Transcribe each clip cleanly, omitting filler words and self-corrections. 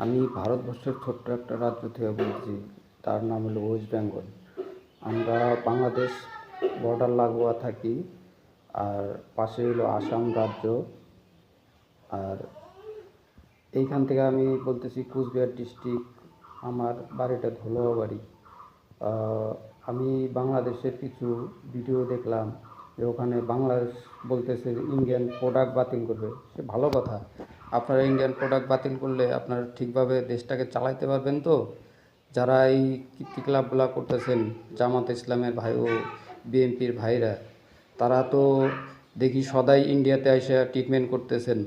আমি ভারতবর্ষের ছোট্ট একটা রাজ্য থেকে বলছি, তার নাম হলো ওয়েস্ট বেঙ্গল। আমরা বাংলাদেশ বর্ডার লাগোয়া থাকি, আর পাশে হলো আসাম রাজ্য। আর এইখান থেকে আমি বলতেছি কুচবিহার ডিস্ট্রিক্ট, আমার বাড়িটা ধুলোয়া বাড়ি। আমি বাংলাদেশের কিছু ভিডিও দেখলাম যে ওখানে বাংলাদেশ বলতেছে ইন্ডিয়ান প্রোডাক্ট বাতিল করবে। সে ভালো কথা, আপনারা ইন্ডিয়ান প্রোডাক্ট বাতিল করলে আপনারা ঠিকভাবে দেশটাকে চালাইতে পারবেন তো? যারা এই কীর্তিকলাপগুলো করতেছেন, জামাত ইসলামের ভাই ও বিএনপির ভাইরা, তারা তো দেখি সদাই ইন্ডিয়াতে এসে ট্রিটমেন্ট করতেছেন।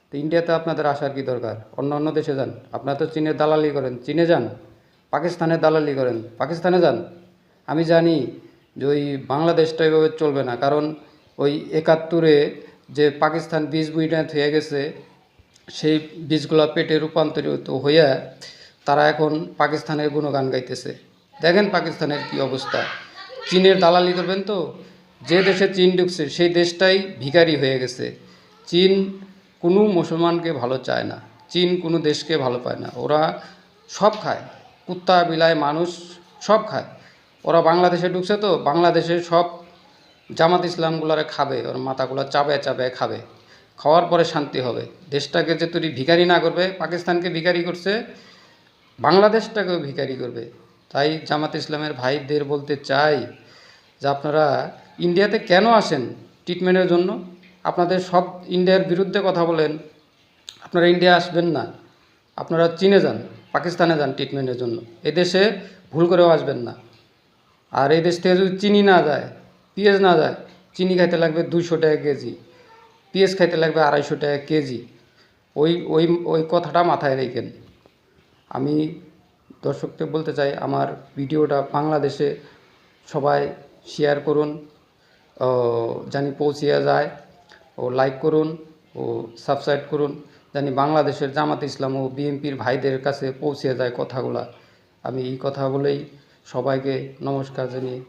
তো ইন্ডিয়াতে আপনাদের আসার কি দরকার? অন্য অন্য দেশে যান। আপনারা তো চীনের দালালি করেন, চীনে যান। পাকিস্তানের দালালি করেন, পাকিস্তানে যান। আমি জানি যে ওই বাংলাদেশটা এভাবে চলবে না, কারণ ওই ৭১-এ যে পাকিস্তান বীজ বুইটা হয়ে গেছে, সেই বীজগুলো পেটে রূপান্তরিত হইয়া তারা এখন পাকিস্তানের গুণগান গাইতেছে। দেখেন পাকিস্তানের কি অবস্থা। চীনের দালালি করবেন তো? যে দেশে চীন ঢুকছে সেই দেশটাই ভিখারি হয়ে গেছে। চীন কোনো মুসলমানকে ভালো চায় না, চীন কোনো দেশকে ভালো পায় না। ওরা সব খায়, কুত্তা বিলাই মানুষ সব খায়। ওরা বাংলাদেশে ঢুকছে তো বাংলাদেশের সব জামাত ইসলামগুলারে খাবে, ওর মাথাগুলো চাবায় চাবায় খাবে। খাওয়ার পরে শান্তি হবে। দেশটাকে যে তুই ভিখারি না করবে, পাকিস্তানকে ভিখারি করছে, বাংলাদেশটাকেও ভিখারি করবে। তাই জামাত ইসলামের ভাইদের বলতে চাই যে আপনারা ইন্ডিয়াতে কেন আসেন ট্রিটমেন্টের জন্য? আপনাদের সব ইন্ডিয়ার বিরুদ্ধে কথা বলেন, আপনারা ইন্ডিয়া আসবেন না। আপনারা চীনে যান, পাকিস্তানে যান ট্রিটমেন্টের জন্য। এদেশে ভুল করেও আসবেন না। আর এই দেশ থেকে যদি চিনি না যায়, পেঁয়াজ না যায়, চিনি খাইতে লাগবে 200 টাকা কেজি, পেঁয়াজ খাইতে লাগবে 250 টাকা কেজি। ওই ওই ওই কথাটা মাথায় রেখেন। আমি দর্শকদের বলতে চাই, আমার ভিডিওটা বাংলাদেশে সবাই শেয়ার করুন, জানি পৌঁছিয়ে যায়, ও লাইক করুন ও সাবস্ক্রাইব করুন, জানি বাংলাদেশের জামাত ইসলাম ও বিএনপির ভাইদের কাছে পৌঁছে যায় কথাগুলা। আমি এই কথা বলেই সবাইকে নমস্কার জানিয়ে,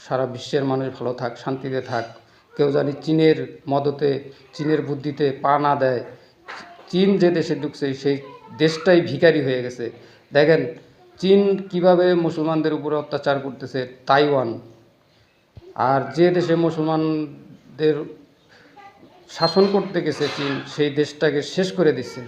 সারা বিশ্বের মানুষ ভালো থাক, শান্তিতে থাক। কেউ জানি চীনের মদতে, চীনের বুদ্ধিতে পা না দেয়। চীন যে দেশে ঢুকছে সেই দেশটাই ভিখারি হয়ে গেছে। দেখেন চীন কিভাবে মুসলমানদের উপরে অত্যাচার করতেছে, তাইওয়ান। আর যে দেশে মুসলমানদের শাসন করতে গেছে চীন, সেই দেশটাকে শেষ করে দিচ্ছে।